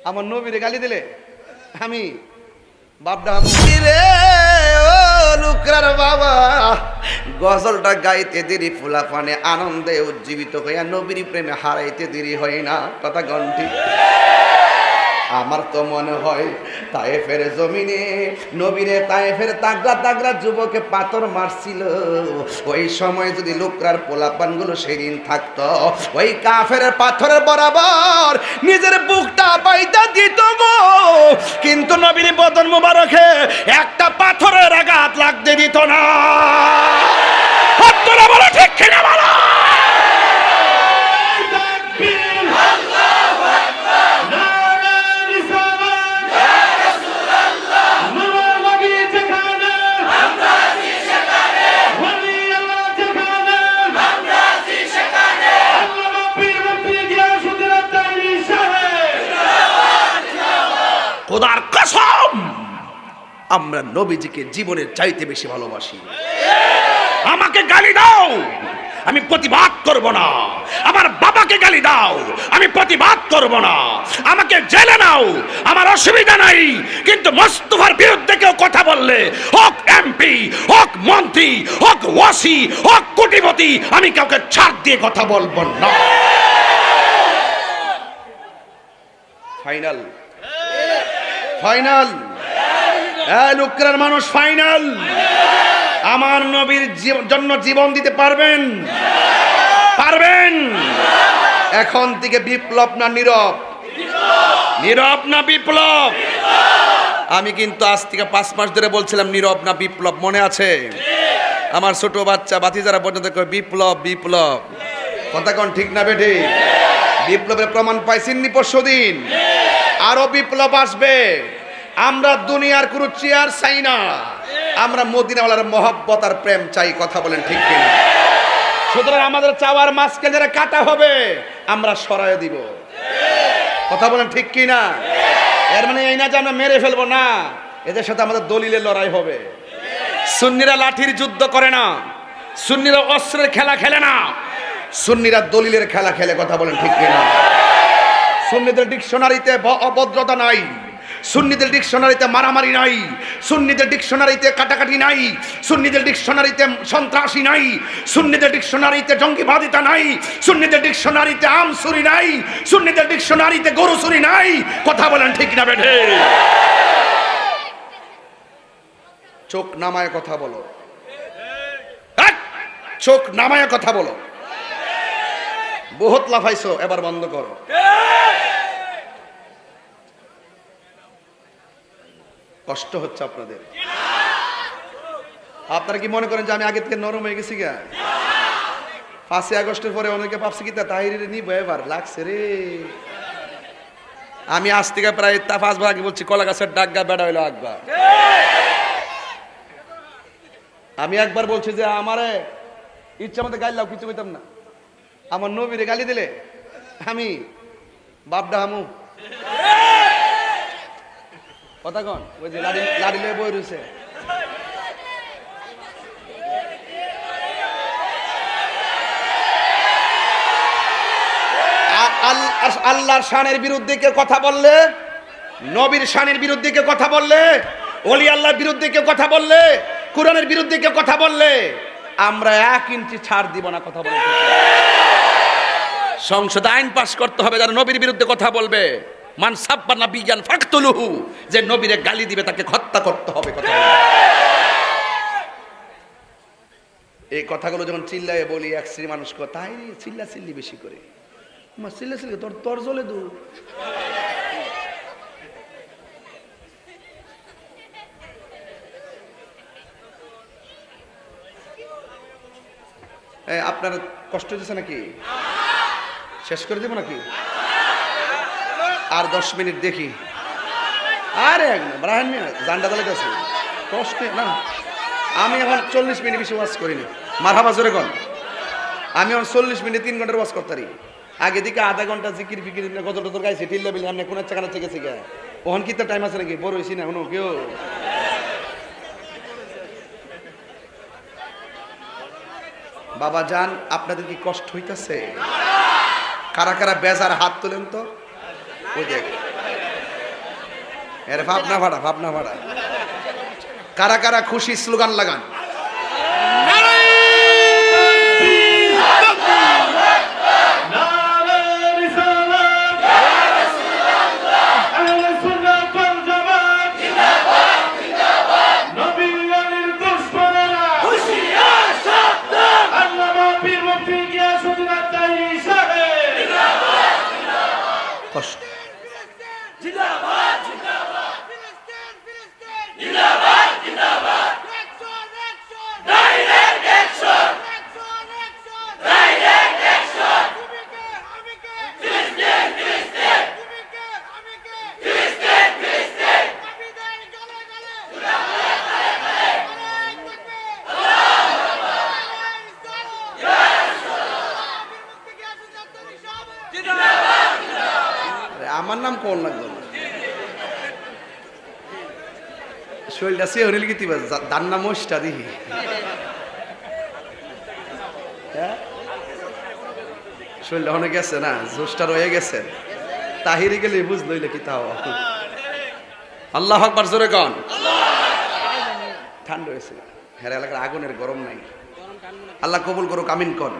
আমার নবীরে গালি দিলে আমি বাপডা রে ও লুকরার বাবা গজলটা গাইতে দেরি ফুলা পানে আনন্দে উজ্জীবিত হইয়া নবীর প্রেমে হারাইতে দেরি হয় না কথা গন্টি আমার তো মনে হয় তায়েফের জমিনে নবীরে তায়েফের তাগড়া তাগড়া যুবকে পাথর মারছিল ওই সময় যদি লুকরার পোলাপানগুলো সেদিন থাকতো ওই কাফের পাথরের বরাবর নিজের বুকটা বাইদা দিত গো, কিন্তু নবীর বদন মুবারকে একটা পাথরের আঘাত লাগতে দিত না। তোরা বলো ঠিক কিনা বলো। খোদার কসম আমরা নবীজিকে জীবনের চাইতে বেশি ভালোবাসি। আমাকে গালি দাও আমি প্রতিবাদ করব না, আমার বাবাকে গালি দাও আমি প্রতিবাদ করব না, আমাকে জেলে নাও আমার অসুবিধা নাই, কিন্তু মোস্তফার বিরুদ্ধে কেউ কথা বললে হোক এমপি হোক মন্ত্রী হোক ওয়াসি হোক কোটিপতি আমি কাউকে ছাড় দিয়ে কথা বলবো না। ফাইনাল ফাইনাল লুকরার মানুষ ফাইনাল। আমার নবীর জন্য জীবন দিতে পারবেন পারবেন? এখন থেকে বিপ্লব না নীরব? নীরব না বিপ্লব? আমি কিন্তু আজ থেকে 5 মাস ধরে বলছিলাম নীরব না বিপ্লব, মনে আছে? আমার ছোট বাচ্চা বাতিজারা পর্যন্ত কয় বিপ্লব বিপ্লব। কথা কোন ঠিক না বেঠি? বিপ্লবের প্রমাণ পাইছেননি পরশুদিন, আরো বিপ্লব আসবে। আমরা দুনিয়ার কোনো চেয়ার চাই না, আমরা মদিনাওয়ালার মহব্বত আর প্রেম চাই। কথা বলেন ঠিক কিনা? সুতরাং আমাদের চাওয়ার মাছকে যারা কাটা হবে আমরা সরায় দিব। কথা বলেন ঠিক কিনা? এর মানে এই না যে আমরা মেরে ফেলবো না, এদের সাথে আমাদের দলিলের লড়াই হবে। সুন্নিরা লাঠির যুদ্ধ করে না, সুন্নিরা অস্ত্রের খেলা খেলে না, সুন্নিরা দলিলের খেলা খেলে। কথা বলেন ঠিক কিনা? সুন্নিদের ডিকশনারিতে অভদ্রতা নাই, সুন্নিদের ডিকশনারিতে মারামারি নাই, সুন্নিদের ডিকশনারিতে কাটাকাটি নাই, সুন্নিদের ডিকশনারিতে সন্ত্রাসী নাই, সুন্নিদের ডিকশনারিতে জঙ্গিবাদিতা নাই, সুন্নিদের ডিকশনারিতে আম চুরি নাই, সুন্নিদের ডিকশনারিতে গরু চুরি নাই। কথা বলেন ঠিক না বেঠে? চোখ নামায় কথা বলো, চোখ নামায় কথা বলো। বহুত লাফাইছো, এবার বন্ধ করো। কষ্ট হচ্ছে আপনাদের। আপনারা কি মনে করেন যে আমি আগে থেকে নরম হয়ে গেছি? গা 5 আগস্টের পরে অনেকে ভাবছি কি তা তাহিরে নিব, এবার লাগছে রে। আমি আজ থেকে প্রায় 5 বার আগে বলছি কলা গাছের ডাগা বেড়া হইলো আকবা। আমি একবার বলছি যে আমারে ইচ্ছা মতো গাইলাও কিছু কইতাম না, আমার নবীরে গালি দিলে আমি বাপডা হামু। কথা কন? ওই যে লাড়ি লয়ে বই রয়েছে। আল্লাহর শানের বিরুদ্ধে কেউ কথা বললে, নবীর শানের বিরুদ্ধে কেউ কথা বললে, ওলি আল্লাহর বিরুদ্ধে কেউ কথা বললে, কোরআনের বিরুদ্ধে কেউ কথা বললে আমরা 1 ইঞ্চি ছাড় দিব না। কথা বলতে সংসদে আইন পাস করতে হবে যারা নবীর বিরুদ্ধে কথা বলবে। মান সাব্বা নাবিয়ান ফাকতুলুহু, যে নবীরে গালি দিবে তাকে হত্যা করতে হবে। কথা এই কথাগুলো যখন চিল্লায় বলি এক শ্রী মানুষ তাই চিল্লা চিল্লি বেশি করে, চিল্লা চিল্লি তোর জ্বলে দু। আপনার কষ্ট হচ্ছে নাকি? শেষ করে দেবো নাকি? আর 10 মিনিট দেখি। আরে একদম রাহান মিয়া জান্ডা দালে গেছে কষ্ট না। আমি এখন 40 মিনিট বেশি ওয়াজ করি না। মারহাবা জোরে কন। আমি এখন 40 মিনিট 3 ঘন্টার ওয়াজ করতে পারি। আগে দিকে আধা ঘন্টা জিকির ফিকির গজল টজল গাইছি, টিল্লা বিল আমি কোন চাকানা চেকেছি গা। ওখান কি তো টাইম আছে নাকি? বড় হয়েছি না এখনো কেউ। বাবা জান আপনাদের কি কষ্ট হইতাছে? কারা কারা বেজার হাত তোলেন তো। ওই দেখ এর ভাবনা ভাড়া কারা কারা খুশি স্লোগান লাগান। কষ্ট আমার নাম কোন লাগলো না শৈলটা সে হরিল কি তিবা দান্না মোষটা দিহি শৈলটা অনেক গেছে না জোশটা রয়ে গেছে তাহিরি গেলে বুঝ লইলে কি তাও আল্লাহ আকবার জোরে কন ঠান্ডা হয়েছে হ্যাঁ এলাকার আগুনের গরম নাই আল্লাহ কবুল করুক আমিন কন